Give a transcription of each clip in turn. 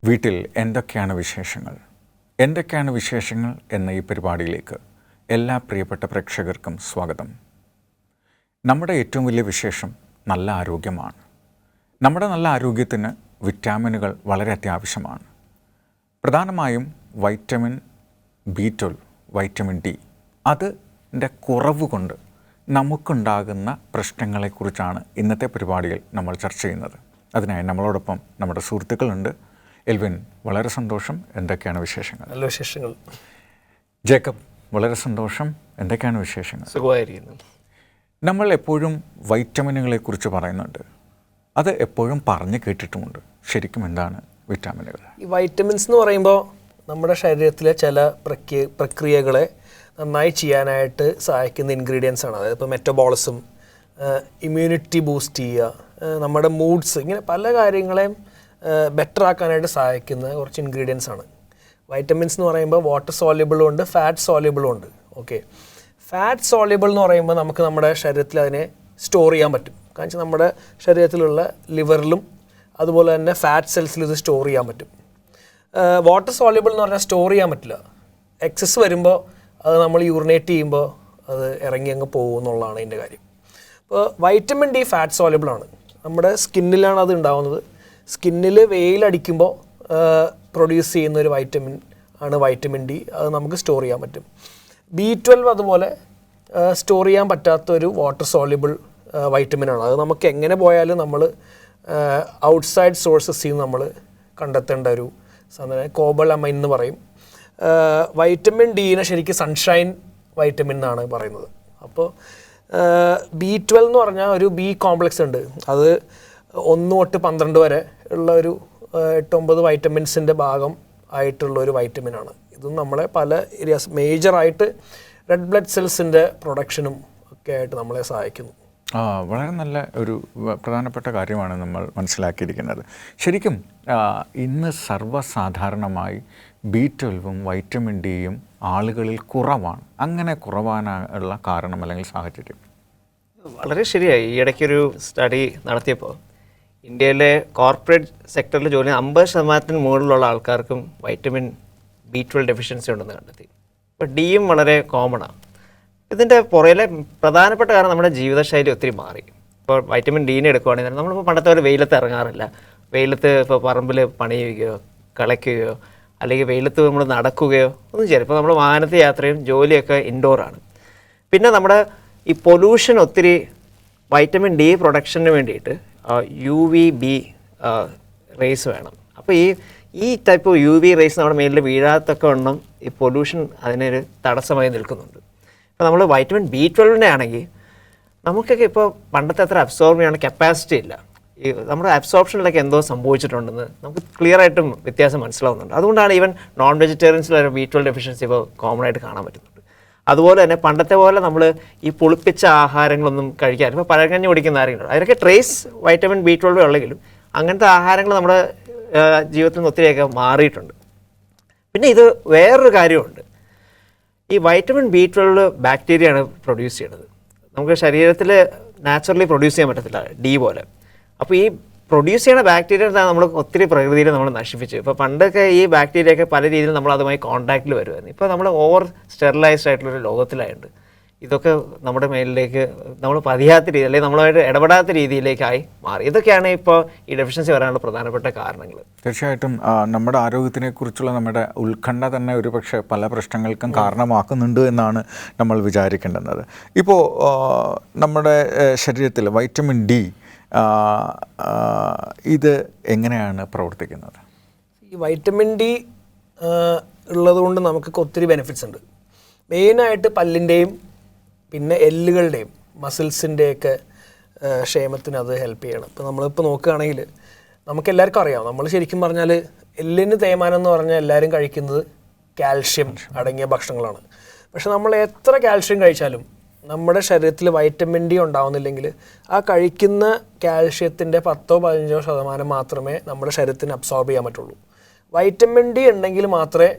വീട്ടിൽ എന്തൊക്കെയാണ് വിശേഷങ്ങൾ? എന്തൊക്കെയാണ് വിശേഷങ്ങൾ എന്ന ഈ പരിപാടിയിലേക്ക് എല്ലാ പ്രിയപ്പെട്ട പ്രേക്ഷകർക്കും സ്വാഗതം. നമ്മുടെ ഏറ്റവും വലിയ വിശേഷം നല്ല ആരോഗ്യമാണ്. നമ്മുടെ നല്ല ആരോഗ്യത്തിന് വിറ്റാമിനുകൾ വളരെ അത്യാവശ്യമാണ്. പ്രധാനമായും വൈറ്റമിൻ B12, വൈറ്റമിൻ D, അതിൻ്റെ കുറവ് കൊണ്ട് നമുക്കുണ്ടാകുന്ന പ്രശ്നങ്ങളെക്കുറിച്ചാണ് ഇന്നത്തെ പരിപാടിയിൽ നമ്മൾ ചർച്ച ചെയ്യുന്നത്. അതിനായി നമ്മളോടൊപ്പം നമ്മുടെ സുഹൃത്തുക്കളുണ്ട്. എൽവിൻ, വളരെ സന്തോഷം. എന്തൊക്കെയാണ് വിശേഷങ്ങൾ? നല്ല വിശേഷങ്ങൾ. ജേക്കബ്, വളരെ സന്തോഷം. എന്തൊക്കെയാണ് വിശേഷങ്ങൾ? സുഖമായിരിക്കുന്നു. നമ്മൾ എപ്പോഴും വൈറ്റമിനുകളെക്കുറിച്ച് പറയുന്നുണ്ട്. അത് എപ്പോഴും പറഞ്ഞു കേട്ടിട്ടുമുണ്ട്. ശരിക്കും എന്താണ് വിറ്റാമിനുകൾ? ഈ വൈറ്റമിൻസ് എന്ന് പറയുമ്പോൾ നമ്മുടെ ശരീരത്തിലെ ചില പ്രക്രിയകളെ നന്നായി ചെയ്യാനായിട്ട് സഹായിക്കുന്ന ഇൻഗ്രീഡിയൻസ് ആണ്. അതായത് ഇപ്പോൾ മെറ്റബോളിസം, ഇമ്മ്യൂണിറ്റി ബൂസ്റ്റ് ചെയ്യുക, നമ്മുടെ മൂഡ്സ്, ഇങ്ങനെ പല കാര്യങ്ങളെയും ബെറ്റർ ആക്കാനായിട്ട് സഹായിക്കുന്ന കുറച്ച് ഇൻഗ്രീഡിയൻസ് ആണ്. വൈറ്റമിൻസ് എന്ന് പറയുമ്പോൾ വാട്ടർ സോല്യുബിളും ഉണ്ട്, ഫാറ്റ് സോല്യുബിളും ഉണ്ട്. ഓക്കെ, ഫാറ്റ് സോല്യുബിൾ എന്ന് പറയുമ്പോൾ നമുക്ക് നമ്മുടെ ശരീരത്തിൽ അതിനെ സ്റ്റോർ ചെയ്യാൻ പറ്റും. കാരണം വെച്ചാൽ നമ്മുടെ ശരീരത്തിലുള്ള ലിവറിലും അതുപോലെ തന്നെ ഫാറ്റ് സെൽസിലും ഇത് സ്റ്റോർ ചെയ്യാൻ പറ്റും. വാട്ടർ സോല്യുബിൾ എന്ന് പറഞ്ഞാൽ സ്റ്റോർ ചെയ്യാൻ പറ്റില്ല. എക്സസ് വരുമ്പോൾ അത് നമ്മൾ യൂറിനേറ്റ് ചെയ്യുമ്പോൾ അത് ഇറങ്ങി അങ്ങ് പോകും എന്നുള്ളതാണ് അതിൻ്റെ കാര്യം. അപ്പോൾ വൈറ്റമിൻ D ഫാറ്റ് സോല്യുബിൾ ആണ്. നമ്മുടെ സ്കിന്നിലാണ് അത് ഉണ്ടാകുന്നത്. സ്കിന്നിൽ വെയിലടിക്കുമ്പോൾ പ്രൊഡ്യൂസ് ചെയ്യുന്ന ഒരു വൈറ്റമിൻ ആണ് വൈറ്റമിൻ D. അത് നമുക്ക് സ്റ്റോർ ചെയ്യാൻ പറ്റും. B12 അതുപോലെ സ്റ്റോർ ചെയ്യാൻ പറ്റാത്തൊരു വാട്ടർ സോല്യുബിൾ വൈറ്റമിനാണ്. അത് നമുക്ക് എങ്ങനെ പോയാലും നമ്മൾ ഔട്ട്സൈഡ് സോഴ്സസിൽ നിന്ന് നമ്മൾ കണ്ടെത്തേണ്ട ഒരു സാധനം കോബാലമൈൻ എന്ന് പറയും. വൈറ്റമിൻ Dനെ ശരിക്കും സൺഷൈൻ വൈറ്റമിൻ എന്നാണ് പറയുന്നത്. അപ്പോൾ B12 എന്ന് പറഞ്ഞാൽ ഒരു B കോംപ്ലക്സ് ഉണ്ട്. അത് 1 തൊട്ട് 12 വരെ ഉള്ള ഒരു 8-9 വൈറ്റമിൻസിൻ്റെ ഭാഗം ആയിട്ടുള്ള ഒരു വൈറ്റമിനാണ്. ഇതും നമ്മളെ പല ഏരിയാസ് മേജറായിട്ട് റെഡ് ബ്ലഡ് സെൽസിൻ്റെ പ്രൊഡക്ഷനും ഒക്കെ ആയിട്ട് നമ്മളെ സഹായിക്കുന്നു. വളരെ നല്ല ഒരു പ്രധാനപ്പെട്ട കാര്യമാണ് നമ്മൾ മനസ്സിലാക്കിയിരിക്കുന്നത്. ശരിക്കും ഇന്ന് സർവ്വസാധാരണമായി B12ഉം വൈറ്റമിൻ Dയും ആളുകളിൽ കുറവാണ്. അങ്ങനെ കുറവാനുള്ള കാരണം അല്ലെങ്കിൽ സാഹചര്യം? വളരെ ശരിയായി. ഈ ഇടയ്ക്കൊരു സ്റ്റഡി നടത്തിയപ്പോൾ ഇന്ത്യയിലെ കോർപ്പറേറ്റ് സെക്ടറിൽ ജോലി 50% മുകളിലുള്ള ആൾക്കാർക്കും വൈറ്റമിൻ B12 ഡെഫിഷ്യൻസി ഉണ്ടെന്ന് കണ്ടെത്തി. ഇപ്പോൾ Dയും വളരെ കോമണാണ്. ഇതിൻ്റെ പുറയിലെ പ്രധാനപ്പെട്ട കാരണം നമ്മുടെ ജീവിതശൈലി ഒത്തിരി മാറി. ഇപ്പോൾ വൈറ്റമിൻ Dനെ എടുക്കുകയാണെങ്കിൽ നമ്മളിപ്പോൾ പണ്ടത്തെ പോലെ വെയിലത്ത് ഇറങ്ങാറില്ല. വെയിലത്ത് ഇപ്പോൾ പറമ്പിൽ പണി ചെയ്യുകയോ കളിക്കുകയോ അല്ലെങ്കിൽ വെയിലത്ത് നമ്മൾ നടക്കുകയോ ഒന്നും ചെയ്യില്ല. ഇപ്പോൾ നമ്മൾ വാഹനത്തിൽ യാത്രയും ജോലിയൊക്കെ ഇൻഡോറാണ്. പിന്നെ നമ്മുടെ ഈ പൊല്യൂഷൻ ഒത്തിരി വൈറ്റമിൻ D പ്രൊഡക്ഷന് വേണ്ടിയിട്ട് UVB റേസ് വേണം. അപ്പോൾ ഈ ടൈപ്പ് UV റേസ് നമ്മുടെ മേലിൽ വീഴാത്തൊക്കെ എണ്ണം ഈ പൊല്യൂഷൻ അതിനൊരു തടസ്സമായി നിൽക്കുന്നുണ്ട്. ഇപ്പോൾ നമ്മൾ വൈറ്റമിൻ B12 ആണെങ്കിൽ നമുക്കൊക്കെ ഇപ്പോൾ പണ്ടത്തെ അത്ര അബ്സോർബ് ചെയ്യാനുള്ള കപ്പാസിറ്റി ഇല്ല. ഈ നമ്മുടെ അബ്സോർപ്ഷനിലൊക്കെ എന്തോ സംഭവിച്ചിട്ടുണ്ടെന്ന് നമുക്ക് ക്ലിയർ ആയിട്ടും വ്യത്യാസം മനസ്സിലാവുന്നുണ്ട്. അതുകൊണ്ടാണ് ഈവൻ നോൺ വെജിറ്റേറിയൻസിലൊരു B12 ഡെഫിഷ്യൻസി ഇപ്പോൾ കോമൺ ആയിട്ട് കാണാൻ പറ്റുന്നുണ്ട്. അതുപോലെ തന്നെ പണ്ടത്തെ പോലെ നമ്മൾ ഈ പുളിപ്പിച്ച ആഹാരങ്ങളൊന്നും കഴിക്കാറ്, ഇപ്പോൾ പഴങ്കഞ്ഞി കുടിക്കുന്ന ആരെങ്കിലും അതിലൊക്കെ ട്രേസ് വൈറ്റമിൻ B12 ഉള്ളെങ്കിലും അങ്ങനത്തെ ആഹാരങ്ങൾ നമ്മുടെ ജീവിതത്തിൽ നിന്ന് ഒത്തിരിയൊക്കെ മാറിയിട്ടുണ്ട്. പിന്നെ ഇത് വേറൊരു കാര്യമുണ്ട്. ഈ വൈറ്റമിൻ B12 ബാക്ടീരിയയാണ് പ്രൊഡ്യൂസ് ചെയ്യുന്നത്. നമുക്ക് ശരീരത്തിൽ നാച്ചുറലി പ്രൊഡ്യൂസ് ചെയ്യാൻ പറ്റത്തില്ല D പോലെ. അപ്പോൾ ഈ പ്രൊഡ്യൂസ് ചെയ്യുന്ന ബാക്ടീരിയ നമ്മൾ ഒത്തിരി പ്രകൃതിയിൽ നമ്മൾ നശിപ്പിച്ചു. ഇപ്പോൾ പണ്ടൊക്കെ ഈ ബാക്ടീരിയയൊക്കെ പല രീതിയിൽ നമ്മൾ അതുമായി കോൺടാക്റ്റിൽ വരുമായിരുന്നു. ഇപ്പോൾ നമ്മൾ ഓവർ സ്റ്റെറിലൈസ്ഡ് ആയിട്ടുള്ളൊരു ലോകത്തിലായുണ്ട്. ഇതൊക്കെ നമ്മുടെ മേലിലേക്ക് നമ്മൾ പതിയാത്ത രീതി അല്ലെങ്കിൽ നമ്മളുമായിട്ട് ഇടപെടാത്ത രീതിയിലേക്കായി മാറി. ഇതൊക്കെയാണ് ഇപ്പോൾ ഈ ഡെഫിഷ്യൻസി വരാനുള്ള പ്രധാനപ്പെട്ട കാരണങ്ങൾ. തീർച്ചയായിട്ടും നമ്മുടെ ആരോഗ്യത്തിനെക്കുറിച്ചുള്ള നമ്മുടെ ഉത്കണ്ഠ തന്നെ ഒരു പക്ഷേ പല പ്രശ്നങ്ങൾക്കും കാരണമാക്കുന്നുണ്ട് എന്നാണ് നമ്മൾ വിചാരിക്കേണ്ടുന്നത്. ഇപ്പോൾ നമ്മുടെ ശരീരത്തിൽ വൈറ്റമിൻ D ഇത് എങ്ങനെയാണ് പ്രവർത്തിക്കുന്നത്? ഈ വൈറ്റമിൻ D ഉള്ളത് കൊണ്ട് നമുക്കൊക്കെ ഒത്തിരി ബെനിഫിറ്റ്സ് ഉണ്ട്. മെയിനായിട്ട് പല്ലിൻ്റെയും പിന്നെ എല്ലുകളുടെയും മസിൽസിൻ്റെയൊക്കെ ക്ഷേമത്തിന് അത് ഹെൽപ്പ് ചെയ്യണം. ഇപ്പോൾ നമ്മളിപ്പോൾ നോക്കുകയാണെങ്കിൽ നമുക്ക് എല്ലാവർക്കും അറിയാം, നമ്മൾ ശരിക്കും പറഞ്ഞാൽ എല്ലിന് തേയ്മാനം എന്ന് പറഞ്ഞാൽ എല്ലാവരും കഴിക്കുന്നത് കാൽഷ്യം അടങ്ങിയ ഭക്ഷണങ്ങളാണ്. പക്ഷെ നമ്മൾ എത്ര കാൽഷ്യം കഴിച്ചാലും നമ്മുടെ ശരീരത്തിൽ വൈറ്റമിൻ D ഉണ്ടാവുന്നില്ലെങ്കിൽ ആ കഴിക്കുന്ന കാൽഷ്യത്തിൻ്റെ 10-15% മാത്രമേ നമ്മുടെ ശരീരത്തിന് അബ്സോർബ് ചെയ്യാൻ പറ്റുള്ളൂ. വൈറ്റമിൻ D ഉണ്ടെങ്കിൽ മാത്രമേ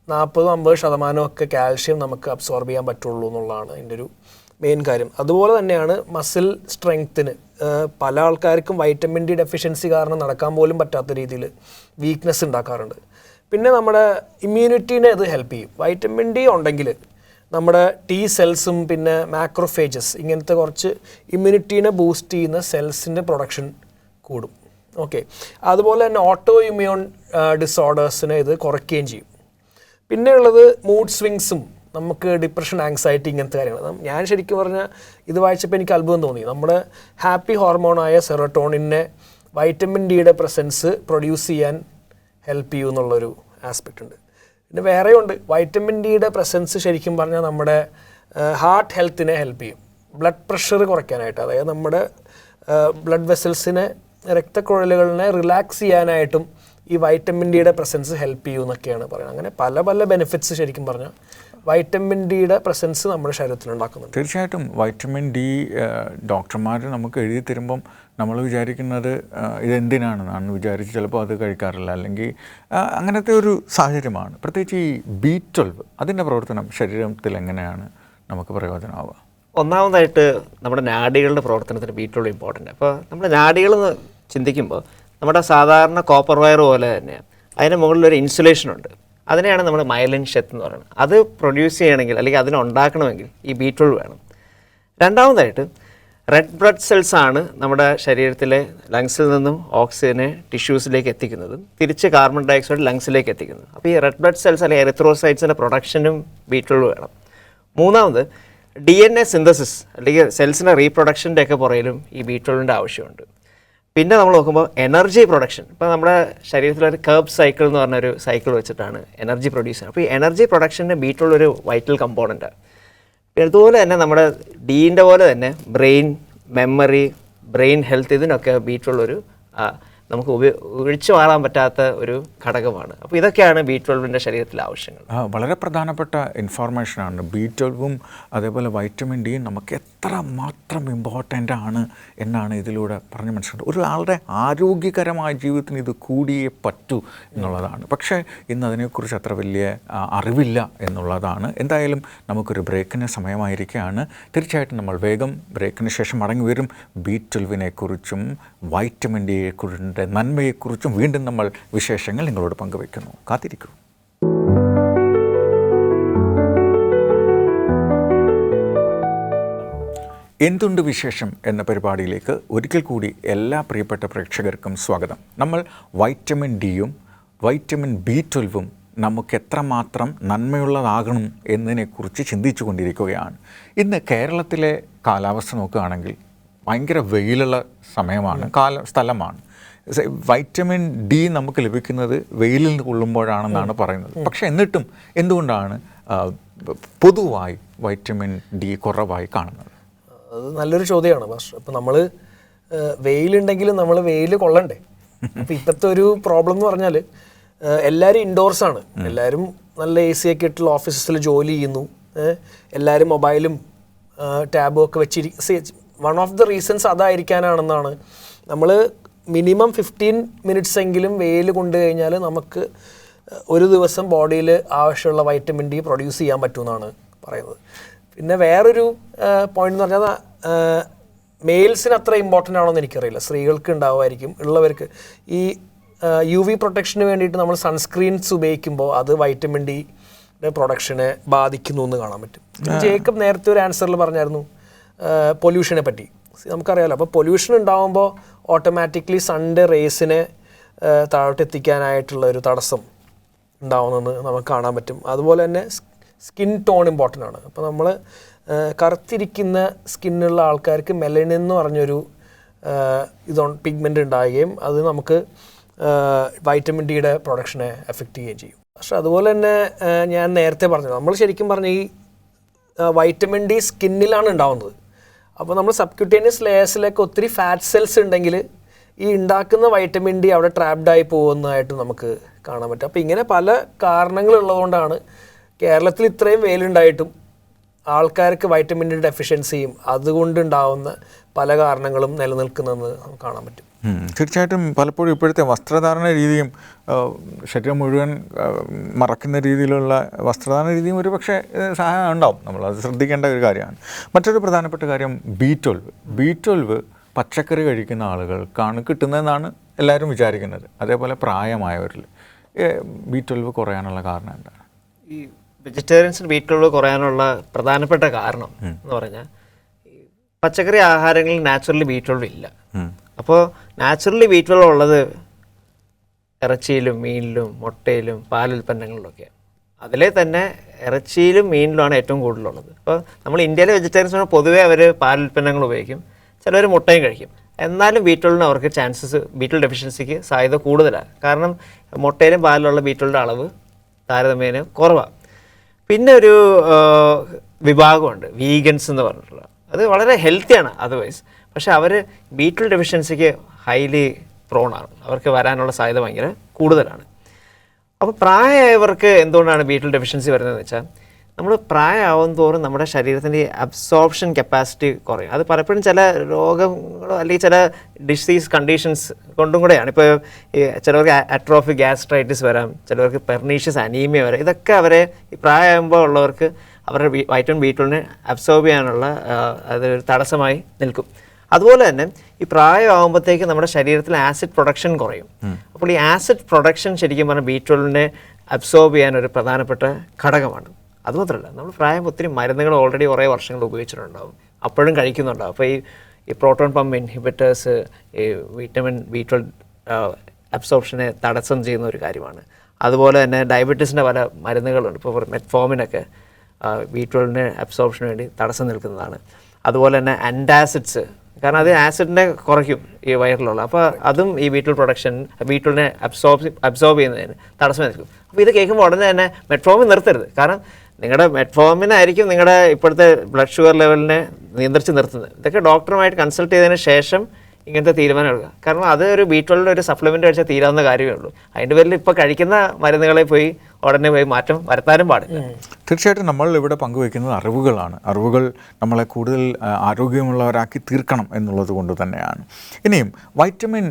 40-50% ഒക്കെ കാൽഷ്യം നമുക്ക് അബ്സോർബ് ചെയ്യാൻ പറ്റുള്ളൂ എന്നുള്ളതാണ് അതിൻ്റെ ഒരു മെയിൻ കാര്യം. അതുപോലെ തന്നെയാണ് മസിൽ സ്ട്രെങ്ത്തിന് പല ആൾക്കാർക്കും വൈറ്റമിൻ ഡി ഡെഫിഷ്യൻസി കാരണം നടക്കാൻ പോലും പറ്റാത്ത രീതിയിൽ വീക്ക്നെസ് ഉണ്ടാക്കാറുണ്ട്. പിന്നെ നമ്മുടെ ഇമ്മ്യൂണിറ്റീനെ ഇത് ഹെൽപ്പ് ചെയ്യും. വൈറ്റമിൻ ഡി ഉണ്ടെങ്കിൽ നമ്മുടെ T സെൽസും പിന്നെ മാക്രോഫേജസ് ഇങ്ങനത്തെ കുറച്ച് ഇമ്മ്യൂണിറ്റീനെ ബൂസ്റ്റ് ചെയ്യുന്ന സെൽസിൻ്റെ പ്രൊഡക്ഷൻ കൂടും. ഓക്കെ, അതുപോലെ തന്നെ ഓട്ടോ ഇമ്മ്യൂൺ ഡിസോർഡേഴ്സിനെ ഇത് കുറയ്ക്കുകയും ചെയ്യും. പിന്നെ ഉള്ളത് മൂഡ് സ്വിങ്സും നമുക്ക് ഡിപ്രഷൻ, ആങ്സൈറ്റി ഇങ്ങനത്തെ കാര്യങ്ങൾ. ഞാൻ ശരിക്കും പറഞ്ഞാൽ ഇത് വായിച്ചപ്പോൾ എനിക്ക് അത്ഭുതം തോന്നി. നമ്മുടെ ഹാപ്പി ഹോർമോണായ സെറട്ടോണിനെ വൈറ്റമിൻ ഡിയുടെ പ്രസൻസ് പ്രൊഡ്യൂസ് ചെയ്യാൻ ഹെൽപ്പ് ചെയ്യും എന്നുള്ളൊരു ആസ്പെക്റ്റ് ഉണ്ട്. പിന്നെ വേറെയുണ്ട്, വൈറ്റമിൻ ഡിയുടെ പ്രസൻസ് ശരിക്കും പറഞ്ഞാൽ നമ്മുടെ ഹാർട്ട് ഹെൽത്തിനെ ഹെൽപ്പ് ചെയ്യും. ബ്ലഡ് പ്രഷർ കുറയ്ക്കാനായിട്ട്, അതായത് നമ്മുടെ ബ്ലഡ് വെസൽസിനെ, രക്തക്കുഴലുകളിനെ റിലാക്സ് ചെയ്യാനായിട്ടും ഈ വൈറ്റമിൻ ഡിയുടെ പ്രസൻസ് ഹെൽപ്പ് ചെയ്യും എന്നൊക്കെയാണ് പറയുന്നത്. അങ്ങനെ പല പല ബെനിഫിറ്റ്സ് ശരിക്കും പറഞ്ഞാൽ വൈറ്റമിൻ ഡിയുടെ പ്രസൻസ് നമ്മുടെ ശരീരത്തിൽ ഉണ്ടാക്കുന്നുണ്ട്. തീർച്ചയായിട്ടും വൈറ്റമിൻ ഡി ഡോക്ടർമാർ നമുക്ക് എഴുതി തരുമ്പം നമ്മൾ വിചാരിക്കുന്നത് ഇതെന്തിനാണെന്നാണ് വിചാരിച്ച് ചിലപ്പോൾ അത് കഴിക്കാറില്ല, അല്ലെങ്കിൽ അങ്ങനത്തെ ഒരു സാഹചര്യമാണ്. പ്രത്യേകിച്ച് ഈ B12 അതിൻ്റെ പ്രവർത്തനം ശരീരത്തിൽ എങ്ങനെയാണ് നമുക്ക് പ്രയോജനമാവുക? ഒന്നാമതായിട്ട് നമ്മുടെ നാഡികളുടെ പ്രവർത്തനത്തിന് B12 ഇമ്പോർട്ടൻ്റ്. അപ്പോൾ നമ്മുടെ നാഡികളെന്ന് ചിന്തിക്കുമ്പോൾ നമ്മുടെ സാധാരണ കോപ്പർ വയർ പോലെ തന്നെ അതിന് മുകളിലൊരു ഇൻസുലേഷൻ ഉണ്ട്. അതിനെയാണ് നമ്മൾ മൈലിൻ ഷെത്ത് എന്ന് പറയുന്നത്. അത് പ്രൊഡ്യൂസ് ചെയ്യണമെങ്കിൽ അല്ലെങ്കിൽ അതിനുണ്ടാക്കണമെങ്കിൽ ഈ B12 വേണം. രണ്ടാമതായിട്ട് റെഡ് ബ്ലഡ് സെൽസ് ആണ് നമ്മുടെ ശരീരത്തിലെ ലങ്സിൽ നിന്നും ഓക്സിജനെ ടിഷ്യൂസിലേക്ക് എത്തിക്കുന്നത്, തിരിച്ച് കാർബൺ ഡയോക്സൈഡ് ലങ്സിലേക്ക് എത്തിക്കുന്നത്. അപ്പോൾ ഈ റെഡ് ബ്ലഡ് സെൽസ് അല്ലെങ്കിൽ എറിത്രോസൈറ്റ്സിൻ്റെ പ്രൊഡക്ഷനും B12 വേണം. മൂന്നാമത് DNA സിന്തസിസ് അല്ലെങ്കിൽ സെൽസിൻ്റെ റീപ്രൊഡക്ഷൻ്റെ ഒക്കെ പുറയിലും ഈ B12ൻ്റെ ആവശ്യമുണ്ട്. പിന്നെ നമ്മൾ നോക്കുമ്പോൾ എനർജി പ്രൊഡക്ഷൻ, ഇപ്പോൾ നമ്മുടെ ശരീരത്തിലൊരു കർബ് സൈക്കിൾ എന്ന് പറഞ്ഞൊരു സൈക്കിൾ വെച്ചിട്ടാണ് എനർജി പ്രൊഡ്യൂസ് ചെയ്യുന്നത്. അപ്പോൾ ഈ എനർജി പ്രൊഡക്ഷൻ്റെ B12 ഒരു വൈറ്റൽ കമ്പോണൻറ്റാണ്. അതുപോലെ തന്നെ നമ്മുടെ ഡീൻ്റെ പോലെ തന്നെ ബ്രെയിൻ, മെമ്മറി, ബ്രെയിൻ ഹെൽത്ത്, ഇതിനൊക്കെ B12 ഒരു നമുക്ക് ഒഴിച്ചു മാറാൻ പറ്റാത്ത ഒരു ഘടകമാണ്. അപ്പോൾ ഇതൊക്കെയാണ് B12ൻ്റെ ശരീരത്തിലെ ആവശ്യങ്ങൾ. വളരെ പ്രധാനപ്പെട്ട ഇൻഫോർമേഷനാണ്. B12ഉം അതേപോലെ വൈറ്റമിൻ ഡിയും നമുക്ക് എത്ര മാത്രം ഇമ്പോർട്ടൻ്റ് ആണ് എന്നാണ് ഇതിലൂടെ പറഞ്ഞ് മനസ്സിലാക്കുന്നത്. ഒരാളുടെ ആരോഗ്യകരമായ ജീവിതത്തിന് ഇത് കൂടിയേ പറ്റൂ എന്നുള്ളതാണ്. പക്ഷേ ഇന്ന് അതിനെക്കുറിച്ച് അത്ര വലിയ അറിവില്ല എന്നുള്ളതാണ്. എന്തായാലും നമുക്കൊരു ബ്രേക്കിന് സമയമായിരിക്കുകയാണ്. തീർച്ചയായിട്ടും നമ്മൾ വേഗം ബ്രേക്കിന് ശേഷം മടങ്ങി വരും. B12നെക്കുറിച്ചും വൈറ്റമിൻ ഡിയെക്കുറിച്ചും നന്മയെക്കുറിച്ചും വീണ്ടും നമ്മൾ വിശേഷങ്ങൾ നിങ്ങളോട് പങ്കുവയ്ക്കുന്നു. കാത്തിരിക്കൂ. എന്തുണ്ട് വിശേഷം എന്ന പരിപാടിയിലേക്ക് ഒരിക്കൽ കൂടി എല്ലാ പ്രിയപ്പെട്ട പ്രേക്ഷകർക്കും സ്വാഗതം. നമ്മൾ വൈറ്റമിൻ ഡിയും വൈറ്റമിൻ B12ഉം നമുക്ക് എത്രമാത്രം നന്മയുള്ളതാകണം എന്നതിനെക്കുറിച്ച് ചിന്തിച്ചു കൊണ്ടിരിക്കുകയാണ്. ഇന്ന് കേരളത്തിലെ കാലാവസ്ഥ നോക്കുകയാണെങ്കിൽ ഭയങ്കര വെയിലുള്ള സമയമാണ്, സ്ഥലമാണ്. വൈറ്റമിൻ ഡി നമുക്ക് ലഭിക്കുന്നത് വെയിലിൽ നിന്ന് കൊള്ളുമ്പോഴാണെന്നാണ് പറയുന്നത്. പക്ഷേ എന്നിട്ടും എന്തുകൊണ്ടാണ് പൊതുവായി വൈറ്റമിൻ ഡി കുറവായി കാണുന്നത്? അത് നല്ലൊരു ചോദ്യമാണ് മാസ്റ്റർ. അപ്പോൾ നമ്മൾ വെയിലുണ്ടെങ്കിലും നമ്മൾ വെയിൽ കൊള്ളണ്ടേ? അപ്പോൾ ഇപ്പോഴത്തെ ഒരു പ്രോബ്ലം എന്ന് പറഞ്ഞാൽ എല്ലാവരും ഇൻഡോർസാണ്. എല്ലാവരും നല്ല AC ഒക്കെ ഇട്ടുള്ള ഓഫീസസിൽ ജോലി ചെയ്യുന്നു. എല്ലാവരും മൊബൈലും ടാബും ഒക്കെ വൺ ഓഫ് ദ റീസൺസ് അതായിരിക്കാനാണെന്നാണ്. നമ്മൾ മിനിമം 15 മിനിറ്റ്സ് എങ്കിലും വെയിൽ കൊണ്ടു കഴിഞ്ഞാൽ നമുക്ക് ഒരു ദിവസം ബോഡിയിൽ ആവശ്യമുള്ള വൈറ്റമിൻ ഡി പ്രൊഡ്യൂസ് ചെയ്യാൻ പറ്റുമെന്നാണ് പറയുന്നത്. പിന്നെ വേറൊരു പോയിന്റ് എന്ന് പറഞ്ഞാൽ മെയിൽസിന് അത്ര ഇമ്പോർട്ടൻ്റ് ആണോ എന്ന് എനിക്കറിയില്ല. സ്ത്രീകൾക്ക് ഉണ്ടാവുമായിരിക്കും. ഉള്ളവർക്ക് ഈ UV പ്രൊട്ടക്ഷന് വേണ്ടിയിട്ട് നമ്മൾ സൺസ്ക്രീൻസ് ഉപയോഗിക്കുമ്പോൾ അത് വൈറ്റമിൻ ഡിയുടെ പ്രൊഡക്ഷനെ ബാധിക്കുന്നു എന്ന് കാണാൻ പറ്റും. ജേക്കബ് നേരത്തെ ഒരു ആൻസറിൽ പറഞ്ഞായിരുന്നു പൊല്യൂഷനെ പറ്റി. നമുക്കറിയാമല്ലോ, അപ്പോൾ പൊല്യൂഷൻ ഉണ്ടാകുമ്പോൾ ഓട്ടോമാറ്റിക്കലി സൺഡേ റേസിനെ താഴോട്ടെത്തിക്കാനായിട്ടുള്ള ഒരു തടസ്സം ഉണ്ടാവുമെന്ന് നമുക്ക് കാണാൻ പറ്റും. അതുപോലെ തന്നെ സ്കിൻ ടോൺ ഇമ്പോർട്ടൻ്റ് ആണ്. അപ്പോൾ നമ്മൾ കറുത്തിരിക്കുന്ന സ്കിന്നുള്ള ആൾക്കാർക്ക് മെലനിൻ എന്ന് പറഞ്ഞൊരു പിഗ്മെൻ്റ് ഉണ്ടാവുകയും അത് നമുക്ക് വൈറ്റമിൻ ഡിയുടെ പ്രൊഡക്ഷനെ എഫക്റ്റ് ചെയ്യുകയും ചെയ്യും. പക്ഷെ അതുപോലെ തന്നെ ഞാൻ നേരത്തെ പറഞ്ഞത്, നമ്മൾ ശരിക്കും പറഞ്ഞ ഈ വൈറ്റമിൻ ഡി സ്കിന്നിലാണ് ഉണ്ടാവുന്നത്. അപ്പോൾ നമ്മൾ സബ്ക്യൂട്ടേനിയസ് ലെയേഴ്സിലേക്ക് ഒത്തിരി ഫാറ്റ് സെൽസ് ഉണ്ടെങ്കിൽ ഈ ഉണ്ടാക്കുന്ന വൈറ്റമിൻ ഡി അവിടെ ട്രാപ്ഡായി പോകുന്നതായിട്ട് നമുക്ക് കാണാൻ പറ്റും. അപ്പോൾ ഇങ്ങനെ പല കാരണങ്ങളുള്ളതുകൊണ്ടാണ് കേരളത്തിൽ ഇത്രയും വെയിലുണ്ടായിട്ടും ആൾക്കാർക്ക് വൈറ്റമിൻ ഡി ഡെഫിഷ്യൻസിയും അതുകൊണ്ടുണ്ടാവുന്ന പല കാരണങ്ങളും നിലനിൽക്കുന്നതെന്ന് നമുക്ക് കാണാൻ പറ്റും. തീർച്ചയായിട്ടും പലപ്പോഴും ഇപ്പോഴത്തെ വസ്ത്രധാരണ രീതിയും ശരീരം മുഴുവൻ മറക്കുന്ന രീതിയിലുള്ള വസ്ത്രധാരണ രീതിയും ഒരു പക്ഷേ സഹായം ഉണ്ടാവും. നമ്മളത് ശ്രദ്ധിക്കേണ്ട ഒരു കാര്യമാണ്. മറ്റൊരു പ്രധാനപ്പെട്ട കാര്യം B12 പച്ചക്കറി കഴിക്കുന്ന ആളുകൾക്കാണ് കിട്ടുന്നതെന്നാണ് എല്ലാവരും വിചാരിക്കുന്നത്. അതേപോലെ പ്രായമായവരിൽ B12 കുറയാനുള്ള കാരണം എന്താണ്? ഈ വെജിറ്റേറിയൻസിന് B12 കുറയാനുള്ള പ്രധാനപ്പെട്ട കാരണം എന്ന് പറഞ്ഞാൽ പച്ചക്കറി ആഹാരങ്ങളിൽ നാച്ചുറലി B12 ഇല്ല. അപ്പോൾ നാച്ചുറലി B12 ഉള്ളത് ഇറച്ചിയിലും മീനിലും മുട്ടയിലും പാലുൽപ്പന്നങ്ങളിലൊക്കെയാണ്. അതിലെ തന്നെ ഇറച്ചിയിലും മീനിലുമാണ് ഏറ്റവും കൂടുതലുള്ളത്. അപ്പോൾ നമ്മൾ ഇന്ത്യയിലെ വെജിറ്റേറിയൻസിന് പൊതുവേ അവർ പാലുൽപ്പന്നങ്ങൾ ഉപയോഗിക്കും, ചിലർ മുട്ടയും കഴിക്കും. എന്നാലും B12 അവർക്ക് B12 ഡെഫിഷ്യൻസിക്ക് സാധ്യത കൂടുതലാണ്. കാരണം മുട്ടയിലും പാലിലുള്ള B12 അളവ് താരതമ്യേന കുറവാണ്. പിന്നെ ഒരു വിഭാഗമുണ്ട് വീഗൻസ് എന്ന് പറഞ്ഞിട്ടുള്ള, അത് വളരെ ഹെൽത്തിയാണ് അതർവൈസ്, പക്ഷെ അവർ B12 ഡെഫിഷ്യൻസിക്ക് ഹൈലി പ്രോണാണ്, അവർക്ക് വരാനുള്ള സാധ്യത ഭയങ്കര കൂടുതലാണ്. അപ്പോൾ പ്രായമായവർക്ക് എന്തുകൊണ്ടാണ് B12 ഡെഫിഷ്യൻസി വരുന്നതെന്ന് വെച്ചാൽ, നമ്മൾ പ്രായമാവും തോറും നമ്മുടെ ശരീരത്തിൻ്റെ അബ്സോർപ്ഷൻ കപ്പാസിറ്റി കുറയും. അത് പലപ്പോഴും ചില രോഗങ്ങളോ അല്ലെങ്കിൽ ചില ഡിസീസ് കണ്ടീഷൻസ് കൊണ്ടും കൂടെയാണ്. ഇപ്പോൾ ചിലവർക്ക് അട്രോഫിക് ഗ്യാസ്ട്രൈറ്റിസ് വരാം, ചിലവർക്ക് പെർനീഷ്യസ് അനീമിയ വരാം. ഇതൊക്കെ അവരെ ഈ പ്രായമാകുമ്പോൾ ഉള്ളവർക്ക് അവരുടെ വൈറ്റമിൻ B12 അബ്സോർബ് ചെയ്യാനുള്ള അതൊരു തടസ്സമായി നിൽക്കും. അതുപോലെ തന്നെ ഈ പ്രായമാകുമ്പോഴത്തേക്ക് നമ്മുടെ ശരീരത്തിൽ ആസിഡ് പ്രൊഡക്ഷൻ കുറയും. അപ്പോൾ ഈ ആസിഡ് പ്രൊഡക്ഷൻ ശരിക്കും പറഞ്ഞാൽ B12 അബ്സോർബ് ചെയ്യാൻ ഒരു പ്രധാനപ്പെട്ട ഘടകമാണ്. അതുമാത്രമല്ല, നമ്മൾ പ്രായം ഒത്തിരി മരുന്നുകൾ ഓൾറെഡി കുറേ വർഷങ്ങൾ ഉപയോഗിച്ചിട്ടുണ്ടാവും, അപ്പോഴും കഴിക്കുന്നുണ്ടാവും. അപ്പോൾ ഈ പ്രോട്ടോൺ പമ്പ് ഇൻഹിബിറ്റേഴ്സ് ഈ വിറ്റമിൻ B12 അബ്സോർപ്ഷനെ തടസ്സം ചെയ്യുന്ന ഒരു കാര്യമാണ്. അതുപോലെ തന്നെ ഡയബറ്റീസിൻ്റെ പല മരുന്നുകളുണ്ട്. ഇപ്പോൾ മെറ്റ്ഫോമിനൊക്കെ B12 അബ്സോർപ്ഷന് വേണ്ടി തടസ്സം നിൽക്കുന്നതാണ്. അതുപോലെ തന്നെ ആൻറ്റാസിഡ്സ്, കാരണം അത് ആസിഡിനെ കുറയ്ക്കും ഈ വയറിലുള്ള, അപ്പോൾ അതും ഈ B12 അബ്സോർബ് ചെയ്യുന്നതിന് തടസ്സം നിൽക്കും. അപ്പോൾ ഇത് കേൾക്കുമ്പോൾ ഉടനെ തന്നെ മെറ്റ്ഫോമിൻ നിർത്തരുത്. കാരണം നിങ്ങളുടെ മെറ്റ്ഫോമിനായിരിക്കും നിങ്ങളുടെ ഇപ്പോഴത്തെ ബ്ലഡ് ഷുഗർ ലെവലിനെ നിയന്ത്രിച്ച് നിർത്തുന്നത്. ഇതൊക്കെ ഡോക്ടറുമായിട്ട് കൺസൾട്ട് ചെയ്തതിന് ശേഷം ഇങ്ങനത്തെ തീരുമാനം എടുക്കുക. കാരണം അത് ഒരു B12 ഒരു സപ്ലിമെൻ്റ് കഴിച്ചാൽ തീരാവുന്ന കാര്യമേ ഉള്ളൂ. അതിൻ്റെ പേരിൽ ഇപ്പോൾ കഴിക്കുന്ന മരുന്നുകളെ പോയി ഉടനെ പോയി മാറ്റം വരുത്താനും പാടില്ല. തീർച്ചയായിട്ടും നമ്മൾ ഇവിടെ പങ്കുവയ്ക്കുന്നത് അറിവുകളാണ്. അറിവുകൾ നമ്മളെ കൂടുതൽ ആരോഗ്യമുള്ളവരാക്കി തീർക്കണം എന്നുള്ളത് കൊണ്ട് തന്നെയാണ്. ഇനിയും വൈറ്റമിൻ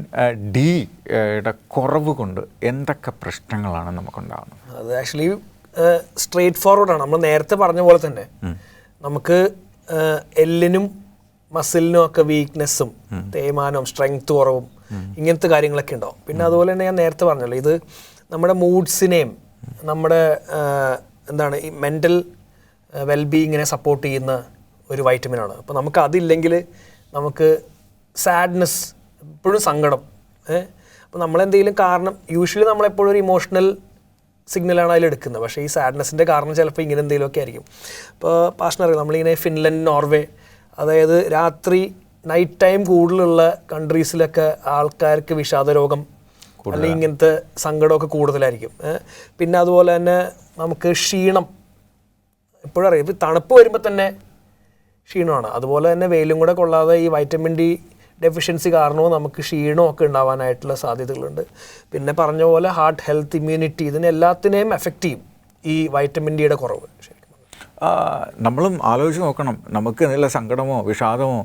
ഡിയുടെ കുറവ് കൊണ്ട് എന്തൊക്കെ പ്രശ്നങ്ങളാണ് നമുക്കുണ്ടാകുന്നത്? അത് ആക്ച്വലി സ്ട്രെയിറ്റ് ഫോർവേഡാണ്. നമ്മൾ നേരത്തെ പറഞ്ഞ പോലെ തന്നെ നമുക്ക് എല്ലിനും മസിലിനും ഒക്കെ വീക്ക്നെസ്സും തേയ്മാനവും സ്ട്രെങ്ത് കുറവും ഇങ്ങനത്തെ കാര്യങ്ങളൊക്കെ ഉണ്ടാവും. പിന്നെ അതുപോലെ തന്നെ ഞാൻ നേരത്തെ പറഞ്ഞല്ലോ, ഇത് നമ്മുടെ മൂഡ്സിനെയും നമ്മുടെ എന്താണ് ഈ മെൻ്റൽ വെൽബീയിങ്ങിനെ സപ്പോർട്ട് ചെയ്യുന്ന ഒരു വൈറ്റമിനാണ്. അപ്പോൾ നമുക്ക് അതില്ലെങ്കിൽ നമുക്ക് സാഡ്നെസ്, എപ്പോഴും സങ്കടം. അപ്പോൾ നമ്മളെന്തെങ്കിലും കാരണം യൂഷ്വലി നമ്മളെപ്പോഴും ഒരു ഇമോഷണൽ സിഗ്നലാണ് അതിലെടുക്കുന്നത്. പക്ഷേ ഈ സാഡ്നെസ്സിൻ്റെ കാരണം ചിലപ്പോൾ ഇങ്ങനെ എന്തെങ്കിലുമൊക്കെ ആയിരിക്കും. ഇപ്പോൾ പാഷനറിയാം, നമ്മളിങ്ങനെ ഫിൻലൻഡ്, നോർവേ, അതായത് രാത്രി നൈറ്റ് ടൈം കൂടുതലുള്ള കൺട്രീസിലൊക്കെ ആൾക്കാർക്ക് വിഷാദരോഗം അല്ലെങ്കിൽ ഇങ്ങനത്തെ സങ്കടമൊക്കെ കൂടുതലായിരിക്കും. പിന്നെ അതുപോലെ തന്നെ നമുക്ക് ക്ഷീണം എപ്പോഴും അറിയാം. ഇപ്പോൾ തണുപ്പ് വരുമ്പോൾ തന്നെ ക്ഷീണമാണ്. അതുപോലെ തന്നെ വെയിലും കൂടെ കൊള്ളാതെ ഈ വൈറ്റമിൻ ഡി ഡെഫിഷ്യൻസി കാരണവും നമുക്ക് ക്ഷീണമൊക്കെ ഉണ്ടാവാനായിട്ടുള്ള സാധ്യതകളുണ്ട്. പിന്നെ പറഞ്ഞ പോലെ ഹാർട്ട് ഹെൽത്ത്, ഇമ്മ്യൂണിറ്റി, ഇതിനെല്ലാത്തിനെയും എഫക്റ്റ് ചെയ്യും ഈ വൈറ്റമിൻ ഡിയുടെ കുറവ്. നമ്മളും ആലോചിച്ച് നോക്കണം, നമുക്ക് എന്തെങ്കിലും സങ്കടമോ വിഷാദമോ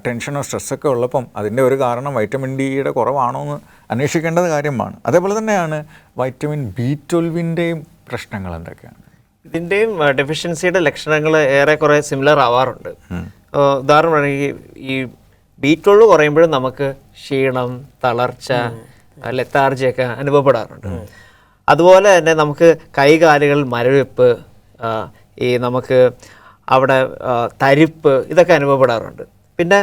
ടെൻഷനോ സ്ട്രെസ്സൊക്കെ ഉള്ളപ്പം അതിൻ്റെ ഒരു കാരണം വൈറ്റമിൻ ഡിയുടെ കുറവാണോ എന്ന് അന്വേഷിക്കേണ്ടത് കാര്യമാണ്. അതേപോലെ തന്നെയാണ് വൈറ്റമിൻ B12 പ്രശ്നങ്ങൾ എന്തൊക്കെയാണ്? ഇതിൻ്റെയും ഡെഫിഷ്യൻസിയുടെ ലക്ഷണങ്ങൾ ഏറെക്കുറെ സിമിലർ ആവാറുണ്ട്. ഉദാഹരണം ഈ B12 കുറയുമ്പോഴും നമുക്ക് ക്ഷീണം, തളർച്ച, ലെത്താർജിയൊക്കെ അനുഭവപ്പെടാറുണ്ട്. അതുപോലെ തന്നെ നമുക്ക് കൈകാലുകൾ മരവിപ്പ്, ഈ നമുക്ക് അവിടെ തരിപ്പ്, ഇതൊക്കെ അനുഭവപ്പെടാറുണ്ട്. പിന്നെ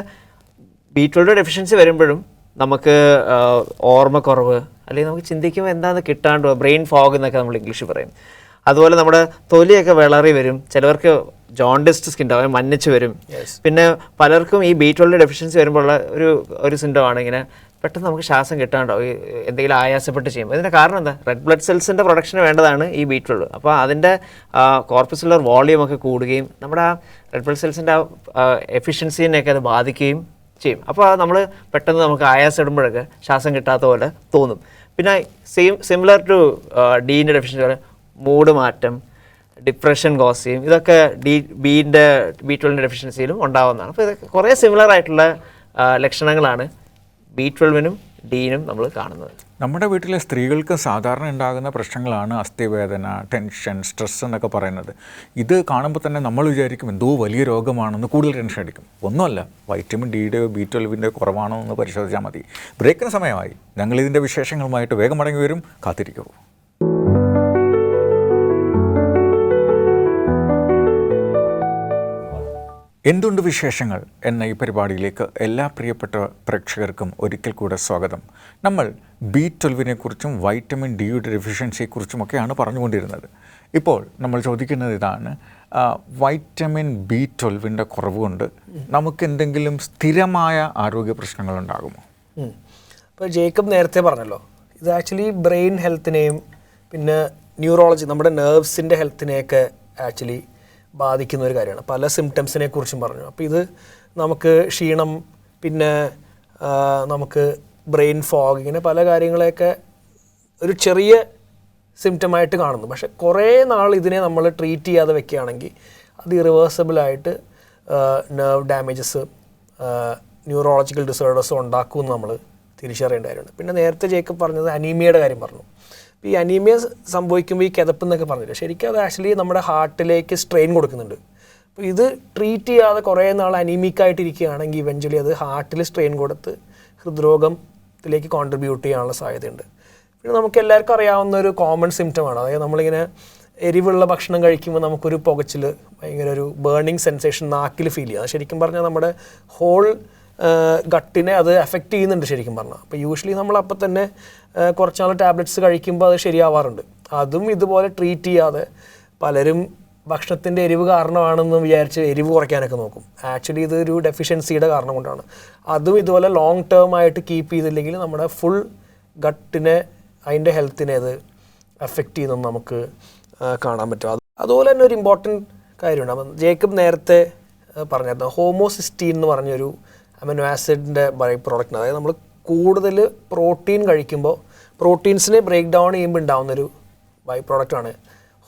B12 ഡെഫിഷ്യൻസി വരുമ്പോഴും നമുക്ക് ഓർമ്മക്കുറവ്, അല്ലെങ്കിൽ നമുക്ക് ചിന്തിക്കുമ്പോൾ എന്താണെന്ന് കിട്ടാണ്ട് ബ്രെയിൻ ഫോഗ് എന്നൊക്കെ നമ്മൾ ഇംഗ്ലീഷിൽ പറയും. അതുപോലെ നമ്മുടെ തൊലിയൊക്കെ വിളറി വരും, ചിലവർക്ക് ജോണ്ടിസ്റ്റ് സ്കിൻ ഉണ്ടാവും, മഞ്ഞച്ച് വരും. പിന്നെ പലർക്കും ഈ B12 ഡെഫിഷ്യൻസി വരുമ്പോൾ ഒരു സിംറ്റമാണ് ഇങ്ങനെ പെട്ടെന്ന് നമുക്ക് ശ്വാസം കിട്ടാണ്ടാവും, എന്തെങ്കിലും ആയാസപ്പെട്ട് ചെയ്യുമ്പോൾ. ഇതിൻ്റെ കാരണം എന്താ? റെഡ് ബ്ലഡ് സെൽസിൻ്റെ പ്രൊഡക്ഷന് വേണ്ടതാണ് ഈ B12. അപ്പോൾ അതിൻ്റെ കോർപ്പസ്കുലർ വോളിയം ഒക്കെ കൂടുകയും നമ്മുടെ ആ റെഡ് ബ്ലഡ് സെൽസിൻ്റെ എഫിഷ്യൻസിനെയൊക്കെ അത് ബാധിക്കുകയും ചെയ്യും. അപ്പോൾ നമ്മൾ പെട്ടെന്ന് നമുക്ക് ആയാസം ഇടുമ്പോഴൊക്കെ ശ്വാസം കിട്ടാത്ത പോലെ തോന്നും. പിന്നെ സിമിലർ ടു ഡീൻ്റെ ഡെഫിഷ്യൻസി പോലെ മൂഡ് മാറ്റം, ഡിപ്രഷൻ കോസ് ചെയ്യും. ഇതൊക്കെ B12 ഡെഫിഷ്യൻസിയിലും ഉണ്ടാവുന്നതാണ്. അപ്പോൾ ഇതൊക്കെ കുറേ സിമിലർ ആയിട്ടുള്ള ലക്ഷണങ്ങളാണ് B12 ഡീനും നമ്മൾ കാണുന്നത്. നമ്മുടെ വീട്ടിലെ സ്ത്രീകൾക്ക് സാധാരണ ഉണ്ടാകുന്ന പ്രശ്നങ്ങളാണ് അസ്ഥിവേദന, ടെൻഷൻ, സ്ട്രെസ് എന്നൊക്കെ പറയുന്നത്. ഇത് കാണുമ്പോൾ തന്നെ നമ്മൾ വിചാരിക്കും എന്തോ വലിയ രോഗമാണെന്ന്, കൂടുതൽ ടെൻഷൻ അടിക്കും. ഒന്നുമല്ല, വൈറ്റമിൻ ഡിയുടെയോ B12 കുറവാണോ എന്ന് പരിശോധിച്ചാൽ മതി. ബ്രേക്കിന് സമയമായി. ഞങ്ങളിതിൻ്റെ വിശേഷങ്ങളുമായിട്ട് വേഗം മടങ്ങി വരും. കാത്തിരിക്കൂ. എന്തുണ്ട് വിശേഷങ്ങൾ എന്ന ഈ പരിപാടിയിലേക്ക് എല്ലാ പ്രിയപ്പെട്ട പ്രേക്ഷകർക്കും ഒരിക്കൽ കൂടെ സ്വാഗതം. നമ്മൾ B12 കുറിച്ചും വൈറ്റമിൻ ഡിയുടെ ഡെഫിഷ്യൻസിയെക്കുറിച്ചുമൊക്കെയാണ് പറഞ്ഞുകൊണ്ടിരുന്നത്. ഇപ്പോൾ നമ്മൾ ചോദിക്കുന്നത് ഇതാണ്, വൈറ്റമിൻ B12 കുറവ് കൊണ്ട് നമുക്ക് എന്തെങ്കിലും സ്ഥിരമായ ആരോഗ്യ പ്രശ്നങ്ങളുണ്ടാകുമോ? ഇപ്പോൾ ജേക്കബ് നേരത്തെ പറഞ്ഞല്ലോ, ഇത് ആക്ച്വലി ബ്രെയിൻ ഹെൽത്തിനെയും പിന്നെ ന്യൂറോളജി, നമ്മുടെ നെർവ്സിൻ്റെ ഹെൽത്തിനെയൊക്കെ ആക്ച്വലി ബാധിക്കുന്ന ഒരു കാര്യമാണ്. പല സിംറ്റംസിനെ കുറിച്ചും പറഞ്ഞു. അപ്പോൾ ഇത് നമുക്ക് ക്ഷീണം, പിന്നെ നമുക്ക് ബ്രെയിൻ ഫോഗ്, ഇങ്ങനെ പല കാര്യങ്ങളെയൊക്കെ ഒരു ചെറിയ സിംറ്റമായിട്ട് കാണുന്നു. പക്ഷേ കുറേ നാൾ ഇതിനെ നമ്മൾ ട്രീറ്റ് ചെയ്യാതെ വെക്കുകയാണെങ്കിൽ അത് ഇറിവേഴ്സിബിളായിട്ട് നെർവ് ഡാമേജസ്, ന്യൂറോളജിക്കൽ ഡിസോർഡേഴ്സ് ഉണ്ടാക്കുമെന്ന് നമ്മൾ തിരിച്ചറിയേണ്ട കാര്യമുണ്ട്. പിന്നെ നേരത്തെ ജേക്കബ് പറഞ്ഞത് അനീമിയയുടെ കാര്യം പറഞ്ഞു. ഈ അനീമിയ സംഭവിക്കുമ്പോൾ ഈ കിതപ്പ് എന്നൊക്കെ പറഞ്ഞില്ല, ശരിക്കും അത് ആക്ച്വലി നമ്മുടെ ഹാർട്ടിലേക്ക് സ്ട്രെയിൻ കൊടുക്കുന്നുണ്ട്. അപ്പോൾ ഇത് ട്രീറ്റ് ചെയ്യാതെ കുറേ നാൾ അനീമിക്കായിട്ടിരിക്കുകയാണെങ്കിൽ ഇവഞ്ച്വലി അത് ഹാർട്ടിൽ സ്ട്രെയിൻ കൊടുത്ത് ഹൃദ്രോഗത്തിലേക്ക് കോൺട്രിബ്യൂട്ട് ചെയ്യാനുള്ള സാധ്യതയുണ്ട്. പിന്നെ നമുക്ക് എല്ലാവർക്കും അറിയാവുന്ന ഒരു കോമൺ സിംറ്റമാണ്, അതായത് നമ്മളിങ്ങനെ എരിവുള്ള ഭക്ഷണം കഴിക്കുമ്പോൾ നമുക്കൊരു പുകച്ചിൽ, ഭയങ്കര ഒരു ബേണിങ് സെൻസേഷൻ നാക്കിൽ ഫീൽ ചെയ്യുക. ശരിക്കും പറഞ്ഞാൽ നമ്മുടെ ഹോൾ ഗട്ടിനെ അത് എഫക്റ്റ് ചെയ്യുന്നുണ്ട് ശരിക്കും പറഞ്ഞാൽ. അപ്പോൾ യൂഷ്വലി നമ്മളപ്പോൾ തന്നെ കുറച്ച് നാൾ ടാബ്ലറ്റ്സ് കഴിക്കുമ്പോൾ അത് ശരിയാവാറുണ്ട്. അതും ഇതുപോലെ ട്രീറ്റ് ചെയ്യാതെ പലരും ഭക്ഷണത്തിൻ്റെ എരിവ് കാരണമാണെന്ന് വിചാരിച്ച് എരിവ് കുറയ്ക്കാനൊക്കെ നോക്കും. ആക്ച്വലി ഇതൊരു ഡെഫിഷ്യൻസിയുടെ കാരണം കൊണ്ടാണ്. അതും ഇതുപോലെ ലോങ് ടേം ആയിട്ട് കീപ്പ് ചെയ്തില്ലെങ്കിൽ നമ്മുടെ ഫുൾ ഗട്ടിനെ, അതിൻ്റെ ഹെൽത്തിനെ അത് എഫക്റ്റ് ചെയ്യുന്നത് നമുക്ക് കാണാൻ പറ്റും. അതുപോലെ തന്നെ ഒരു ഇമ്പോർട്ടൻറ്റ് കാര്യമുണ്ട്. അപ്പം ജേക്കബ് നേരത്തെ പറഞ്ഞിരുന്നു, ഹോമോസിസ്റ്റീൻ എന്ന് പറഞ്ഞൊരു അമിനോ ആസിഡിൻ്റെ ബൈ പ്രോഡക്റ്റ്. അതായത് നമ്മൾ കൂടുതൽ പ്രോട്ടീൻ കഴിക്കുമ്പോൾ പ്രോട്ടീൻസിനെ ബ്രേക്ക് ഡൗൺ ചെയ്യുമ്പോൾ ഉണ്ടാകുന്നൊരു ബൈ പ്രോഡക്റ്റാണ്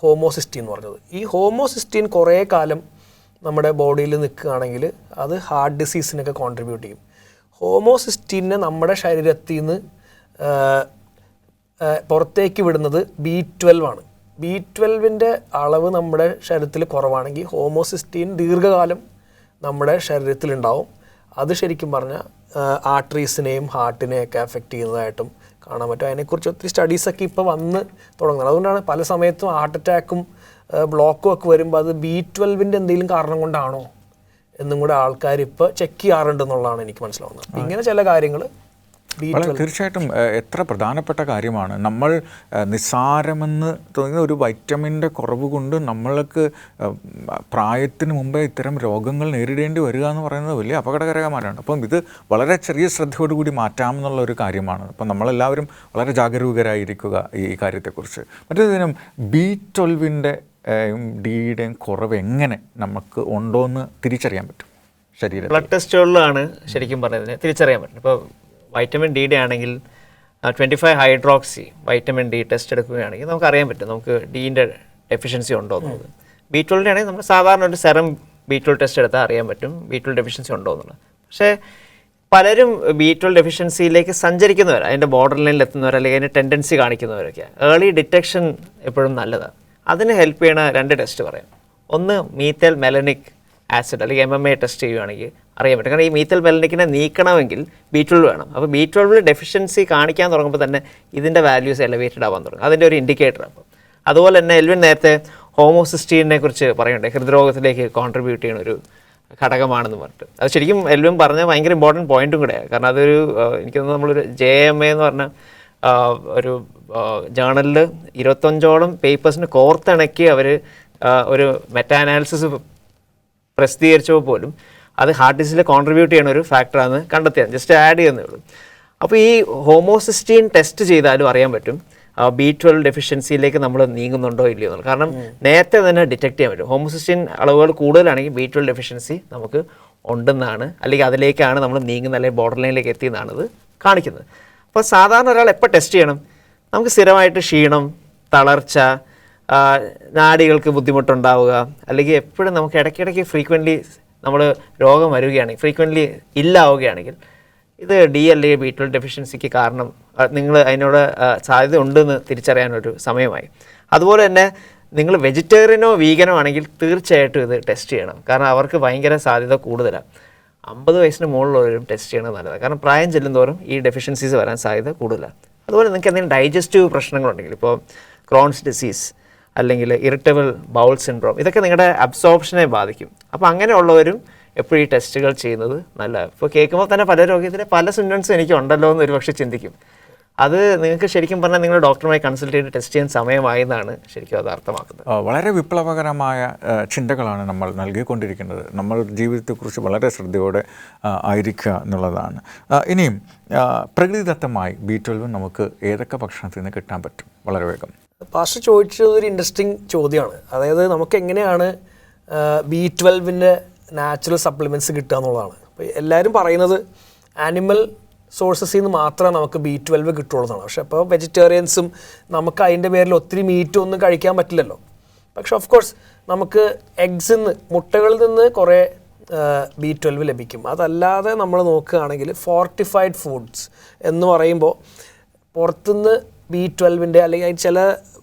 ഹോമോസിസ്റ്റീൻ എന്ന് പറഞ്ഞത്. ഈ ഹോമോസിസ്റ്റീൻ കുറേ കാലം നമ്മുടെ ബോഡിയിൽ നിൽക്കുകയാണെങ്കിൽ അത് ഹാർട്ട് ഡിസീസിനൊക്കെ കോൺട്രിബ്യൂട്ട് ചെയ്യും. ഹോമോസിസ്റ്റീനെ നമ്മുടെ ശരീരത്തിൽ നിന്ന് പുറത്തേക്ക് വിടുന്നത് B12 ആണ്. B12 അളവ് നമ്മുടെ ശരീരത്തിൽ കുറവാണെങ്കിൽ ഹോമോസിസ്റ്റീൻ ദീർഘകാലം നമ്മുടെ ശരീരത്തിലുണ്ടാവും. അത് ശരിക്കും പറഞ്ഞാൽ ആർട്ടറീസിനെയും ഹാർട്ടിനെയൊക്കെ എഫക്റ്റ് ചെയ്യുന്നതായിട്ടും കാണാൻ പറ്റും. അതിനെക്കുറിച്ച് ഒത്തിരി സ്റ്റഡീസൊക്കെ ഇപ്പോൾ വന്ന് തുടങ്ങുന്നത്. അതുകൊണ്ടാണ് പല സമയത്തും ഹാർട്ട് അറ്റാക്കും ബ്ലോക്കും ഒക്കെ വരുമ്പോൾ അത് B12 എന്തെങ്കിലും കാരണം കൊണ്ടാണോ എന്നും കൂടെ ആൾക്കാർ ഇപ്പോൾ ചെക്ക് ചെയ്യാറുണ്ടെന്നുള്ളതാണ് എനിക്ക് മനസ്സിലാവുന്നത്. ഇങ്ങനെ ചില കാര്യങ്ങൾ തീർച്ചയായിട്ടും എത്ര പ്രധാനപ്പെട്ട കാര്യമാണ്. നമ്മൾ നിസ്സാരമെന്ന് തോന്നുന്ന ഒരു വൈറ്റമിൻ്റെ കുറവ് കൊണ്ട് നമ്മൾക്ക് പ്രായത്തിന് മുമ്പേ ഇത്തരം രോഗങ്ങൾ നേരിടേണ്ടി വരിക എന്ന് പറയുന്നത് വലിയ അപകടകരമാണ്. അപ്പം ഇത് വളരെ ചെറിയ ശ്രദ്ധയോടുകൂടി മാറ്റാമെന്നുള്ള ഒരു കാര്യമാണ്. അപ്പം നമ്മളെല്ലാവരും വളരെ ജാഗരൂകരായിരിക്കുക ഈ കാര്യത്തെക്കുറിച്ച്. മറ്റേതിനും B12 ഡിയുടെയും കുറവ് എങ്ങനെ നമുക്ക് ഉണ്ടോ എന്ന് തിരിച്ചറിയാൻ പറ്റും? ശരീരം ബ്ലഡ് ടെസ്റ്റുകളിലാണ് ശരിക്കും പറയുന്നത് തിരിച്ചറിയാൻ പറ്റും. ഇപ്പോൾ വൈറ്റമിൻ ഡിയുടെ ആണെങ്കിൽ 25 ഹൈഡ്രോക്സി വൈറ്റമിൻ ഡി ടെസ്റ്റ് എടുക്കുകയാണെങ്കിൽ നമുക്ക് അറിയാൻ പറ്റും നമുക്ക് ഡീൻ്റെ ഡെഫിഷ്യൻസി ഉണ്ടോ എന്നുള്ളത്. B12 ആണെങ്കിൽ നമ്മൾ സാധാരണ ഒരു സെറം B12 ടെസ്റ്റ് എടുത്താൽ അറിയാൻ പറ്റും B12 ഡെഫിഷ്യൻസി ഉണ്ടോ എന്നുള്ളത്. പക്ഷേ പലരും B12 ഡെഫിഷ്യൻസിയിലേക്ക് സഞ്ചരിക്കുന്നവർ, അതിൻ്റെ ബോർഡർ ലൈനിൽ എത്തുന്നവർ, അല്ലെങ്കിൽ അതിൻ്റെ ടെൻഡൻസി കാണിക്കുന്നവരൊക്കെ ഏർലി ഡിറ്റക്ഷൻ എപ്പോഴും നല്ലതാണ്. അതിന് ഹെൽപ്പ് ചെയ്യണ 2 ടെസ്റ്റ് പറയാം. ഒന്ന് മീഥൈൽ മെലനിക് ആസിഡ് അല്ലെങ്കിൽ MMA ടെസ്റ്റ് ചെയ്യുകയാണെങ്കിൽ അറിയാൻ പറ്റും. കാരണം ഈ മീഥൈൽ മെലനിക്കിനെ നീക്കണമെങ്കിൽ B12 വേണം. അപ്പോൾ B12 ഡെഫിഷ്യൻസി കാണിക്കാൻ തുടങ്ങുമ്പോൾ തന്നെ ഇതിൻ്റെ വാല്യൂസ് എലവേറ്റഡ് ആവാൻ തുടങ്ങും. അതിൻ്റെ ഒരു ഇൻഡിക്കേറ്റർ. അപ്പോൾ അതുപോലെ തന്നെ എൽവിൻ നേരത്തെ ഹോമോസിസ്റ്റീനെ കുറിച്ച് പറയുന്നുണ്ട്, ഹൃദ്രോഗത്തിലേക്ക് കോൺട്രിബ്യൂട്ട് ചെയ്യുന്ന ഒരു ഘടകമാണെന്ന് പറഞ്ഞിട്ട്. അത് ശരിക്കും എൽവിൻ പറഞ്ഞ ഭയങ്കര ഇമ്പോർട്ടൻറ്റ് പോയിൻറ്റും കൂടെയാണ്. കാരണം അതൊരു എനിക്ക് തോന്നുന്നു നമ്മളൊരു JMA എന്ന് പറഞ്ഞ ഒരു ജേണലിൽ 25ഓളം പേപ്പേഴ്സിന് കോർത്തിണക്കി അവർ ഒരു മെറ്റാ അനാലിസിസ് പ്രസിദ്ധീകരിച്ചപ്പോൾ പോലും അത് ഹാർട്ട് ഡിസീസിൽ കോൺട്രിബ്യൂട്ട് ചെയ്യുന്ന ഒരു ഫാക്ടറാണ് കണ്ടെത്തിയത്. ജസ്റ്റ് ആഡ് ചെയ്യുന്നേ ഉള്ളൂ. അപ്പോൾ ഈ ഹോമോസിസ്റ്റീൻ ടെസ്റ്റ് ചെയ്താലും അറിയാൻ പറ്റും B12 ഡെഫിഷ്യൻസിയിലേക്ക് നമ്മൾ നീങ്ങുന്നുണ്ടോ ഇല്ലയോ എന്നുള്ളത്. കാരണം നേരത്തെ തന്നെ ഡിറ്റക്ട് ചെയ്യാൻ പറ്റും. ഹോമോസിസ്റ്റീൻ അളവുകൾ കൂടുതലാണെങ്കിൽ B12 ഡെഫിഷ്യൻസി നമുക്ക് ഉണ്ടെന്നാണ്, അല്ലെങ്കിൽ അതിലേക്കാണ് നമ്മൾ നീങ്ങുന്നത്, അല്ലെങ്കിൽ ബോർഡർ ലൈനിലേക്ക് എത്തിയെന്നാണ് ഇത് കാണിക്കുന്നത്. അപ്പോൾ സാധാരണ ഒരാൾ എപ്പോൾ ടെസ്റ്റ് ചെയ്യണം? നമുക്ക് സ്ഥിരമായിട്ട് ക്ഷീണം, തളർച്ച, നാഡികൾക്ക് ബുദ്ധിമുട്ടുണ്ടാവുക, അല്ലെങ്കിൽ എപ്പോഴും നമുക്ക് ഇടയ്ക്കിടയ്ക്ക് ഫ്രീക്വൻ്റ്ലി നമ്മൾ രോഗം വരികയാണെങ്കിൽ, ഫ്രീക്വൻ്റ്ലി ഇല്ലാവുകയാണെങ്കിൽ ഇത് ഡി അല്ലെങ്കിൽ B12 ഡെഫിഷ്യൻസിക്ക് കാരണം നിങ്ങൾ അതിനോട് സാധ്യത ഉണ്ടെന്ന് തിരിച്ചറിയാനൊരു സമയമായി. അതുപോലെ തന്നെ നിങ്ങൾ വെജിറ്റേറിയനോ വീഗനോ ആണെങ്കിൽ തീർച്ചയായിട്ടും ഇത് ടെസ്റ്റ് ചെയ്യണം. കാരണം അവർക്ക് ഭയങ്കര സാധ്യത കൂടുതലാണ്. 50 വയസ്സിന് മുകളിലുള്ളവരും ടെസ്റ്റ് ചെയ്യണത് നല്ലതാണ്. കാരണം പ്രായം ചെല്ലുന്തോറും ഈ ഡെഫിഷ്യൻസീസ് വരാൻ സാധ്യത കൂടുതലാണ്. അതുപോലെ നിങ്ങൾക്ക് എന്തെങ്കിലും ഡൈജസ്റ്റീവ് പ്രശ്നങ്ങളുണ്ടെങ്കിൽ, ഇപ്പോൾ ക്രോൺസ് ഡിസീസ് അല്ലെങ്കിൽ ഇറിറ്റബിൾ ബൗൾ സിൻഡ്രോം, ഇതൊക്കെ നിങ്ങളുടെ അബ്സോർപ്ഷനെ ബാധിക്കും. അപ്പോൾ അങ്ങനെയുള്ളവരും എപ്പോഴും ഈ ടെസ്റ്റുകൾ ചെയ്യുന്നത് നല്ലതാണ്. ഇപ്പോൾ കേൾക്കുമ്പോൾ തന്നെ പല രോഗത്തിൻ്റെ പല സിംറ്റംസും എനിക്ക് ഉണ്ടല്ലോ എന്ന് ഒരുപക്ഷെ ചിന്തിക്കും. അത് നിങ്ങൾക്ക് ശരിക്കും പറഞ്ഞാൽ നിങ്ങൾ ഡോക്ടറുമായി കൺസൾട്ട് ചെയ്ത് ടെസ്റ്റ് ചെയ്യാൻ സമയമായി എന്നാണ് ശരിക്കും അത് അർത്ഥമാക്കുന്നത്. വളരെ വിപ്ലവകരമായ ചിന്തകളാണ് നമ്മൾ നൽകിക്കൊണ്ടിരിക്കുന്നത്. നമ്മൾ ജീവിതത്തെക്കുറിച്ച് വളരെ ശ്രദ്ധയോടെ ആയിരിക്കുക എന്നുള്ളതാണ്. ഇനിയും പ്രകൃതിദത്തമായി B12 നമുക്ക് ഏതൊക്കെ ഭക്ഷണത്തിൽ നിന്ന് കിട്ടാൻ പറ്റും? വളരെ വേഗം. പാസ്റ്റർ ചോദിച്ചത് ഒരു ഇൻട്രസ്റ്റിംഗ് ചോദ്യമാണ്. അതായത് നമുക്ക് എങ്ങനെയാണ് B12 നാച്ചുറൽ സപ്ലിമെൻറ്റ്സ് കിട്ടുക എന്നുള്ളതാണ്. അപ്പോൾ എല്ലാവരും പറയുന്നത് ആനിമൽ സോഴ്സസിൽ നിന്ന് മാത്രമേ നമുക്ക് B12 കിട്ടുള്ളതാണ്. പക്ഷേ അപ്പോൾ വെജിറ്റേറിയൻസും നമുക്ക് അതിൻ്റെ പേരിൽ ഒത്തിരി മീറ്റ് ഒന്നും കഴിക്കാൻ പറ്റില്ലല്ലോ. പക്ഷേ ഓഫ് കോഴ്സ് നമുക്ക് എഗ്സിൽ നിന്ന്, മുട്ടകളിൽ നിന്ന് കുറേ B12 ലഭിക്കും. അതല്ലാതെ നമ്മൾ നോക്കുകയാണെങ്കിൽ ഫോർട്ടിഫൈഡ് ഫുഡ്സ് എന്ന് പറയുമ്പോൾ പുറത്തുനിന്ന് B12 അല്ലെങ്കിൽ ചില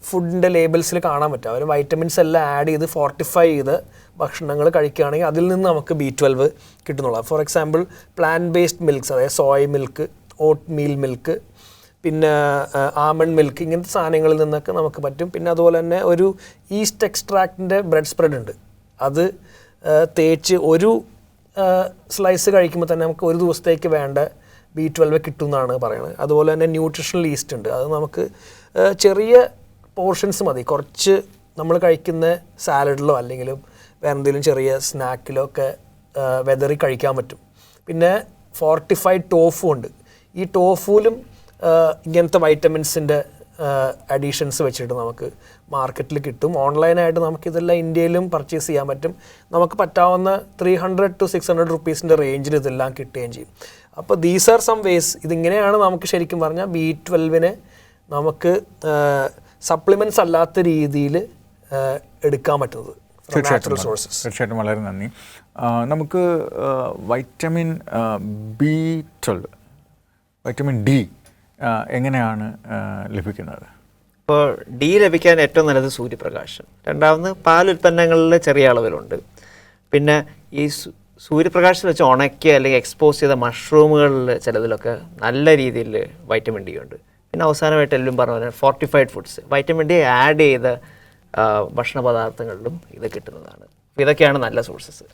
ഫുഡിൻ്റെ ലേബിൾസിൽ കാണാൻ പറ്റും. അവർ വൈറ്റമിൻസ് എല്ലാം ആഡ് ചെയ്ത് ഫോർട്ടിഫൈ ചെയ്ത് ഭക്ഷണങ്ങൾ കഴിക്കുകയാണെങ്കിൽ അതിൽ നിന്ന് നമുക്ക് B12 കിട്ടുന്നുള്ളൂ. For example plant based milks, അതായത് soy milk, oatmeal milk, പിന്നെ ആമണ്ട് മിൽക്ക്, ഇങ്ങനത്തെ സാധനങ്ങളിൽ നിന്നൊക്കെ നമുക്ക് പറ്റും. പിന്നെ അതുപോലെ തന്നെ ഒരു ഈസ്റ്റ് എക്സ്ട്രാക്റ്റിൻ്റെ ബ്രെഡ് സ്പ്രെഡ് ഉണ്ട്. അത് തേച്ച് ഒരു സ്ലൈസ് കഴിക്കുമ്പോൾ തന്നെ നമുക്ക് ഒരു ദിവസത്തേക്ക് വേണ്ട B12 കിട്ടും എന്നാണ് പറയുന്നത്. അതുപോലെ തന്നെ ന്യൂട്രീഷണൽ ഈസ്റ്റ് ഉണ്ട്. അത് നമുക്ക് ചെറിയ പോർഷൻസ് മതി. കുറച്ച് നമ്മൾ കഴിക്കുന്ന സാലഡിലോ അല്ലെങ്കിലും വേറെ എന്തെങ്കിലും ചെറിയ സ്നാക്കിലോ ഒക്കെ വെതറി കഴിക്കാൻ പറ്റും. പിന്നെ ഫോർട്ടിഫൈഡ് ടോഫു ഉണ്ട്. ഈ ടോഫുവിലും ഇങ്ങനത്തെ വൈറ്റമിൻസിൻ്റെ അഡീഷൻസ് വെച്ചിട്ട് നമുക്ക് മാർക്കറ്റിൽ കിട്ടും. ഓൺലൈനായിട്ട് നമുക്കിതെല്ലാം ഇന്ത്യയിലും പർച്ചേസ് ചെയ്യാൻ പറ്റും. നമുക്ക് പറ്റാവുന്ന 300 to 600 റുപ്പീസിൻ്റെ റേഞ്ചിൽ ഇതെല്ലാം കിട്ടുകയും ചെയ്യും. അപ്പോൾ ദീസ് ആർ സം വേസ്. ഇതിങ്ങനെയാണ് നമുക്ക് ശരിക്കും പറഞ്ഞാൽ B12 നമുക്ക് സപ്ലിമെൻറ്റ്സ് അല്ലാത്ത രീതിയിൽ എടുക്കാൻ പറ്റുന്നത്. തീർച്ചയായിട്ടും വളരെ നന്ദി. നമുക്ക് വൈറ്റമിൻ B12, വൈറ്റമിൻ D എങ്ങനെയാണ് ലഭിക്കുന്നത്? ഇപ്പോൾ D ലഭിക്കാൻ ഏറ്റവും നല്ലത് സൂര്യപ്രകാശം. രണ്ടാമത് പാലുൽപ്പന്നങ്ങളിൽ ചെറിയ അളവിലുണ്ട്. പിന്നെ ഈ സൂര്യപ്രകാശത്തിൽ വെച്ച് ഉണക്കിയ അല്ലെങ്കിൽ എക്സ്പോസ് ചെയ്ത മഷ്റൂമുകളിൽ ചിലതിലൊക്കെ നല്ല രീതിയിൽ വൈറ്റമിൻ D ഉണ്ട്. പിന്നെ അവസാനമായിട്ട് എല്ലാം പറഞ്ഞ fortified foods, vitamin D add ചെയ്ത ഭക്ഷണ പദാർത്ഥങ്ങളിലും ഇത് കിട്ടുന്നതാണ്. ഇതൊക്കെയാണ് നല്ല സോഴ്സസ്.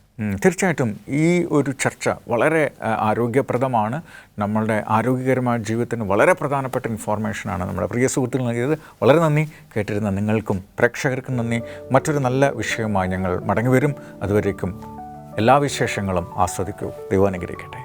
തീർച്ചയായിട്ടും ഈ ഒരു ചർച്ച വളരെ ആരോഗ്യപ്രദമാണ്. നമ്മളുടെ ആരോഗ്യകരമായ ജീവിതത്തിന് വളരെ പ്രധാനപ്പെട്ട ഇൻഫോർമേഷനാണ് നമ്മുടെ പ്രിയ സുഹൃത്തുക്കൾ നൽകിയത്. വളരെ നന്ദി. കേട്ടിരുന്ന നിങ്ങൾക്കും പ്രേക്ഷകർക്കും നന്ദി. മറ്റൊരു നല്ല വിഷയവുമായി ഞങ്ങൾ മടങ്ങി വരും. അതുവരേക്കും എല്ലാ വിശേഷങ്ങളും ആസ്വദിക്കൂ. ദൈവം അനുഗ്രഹിക്കട്ടെ.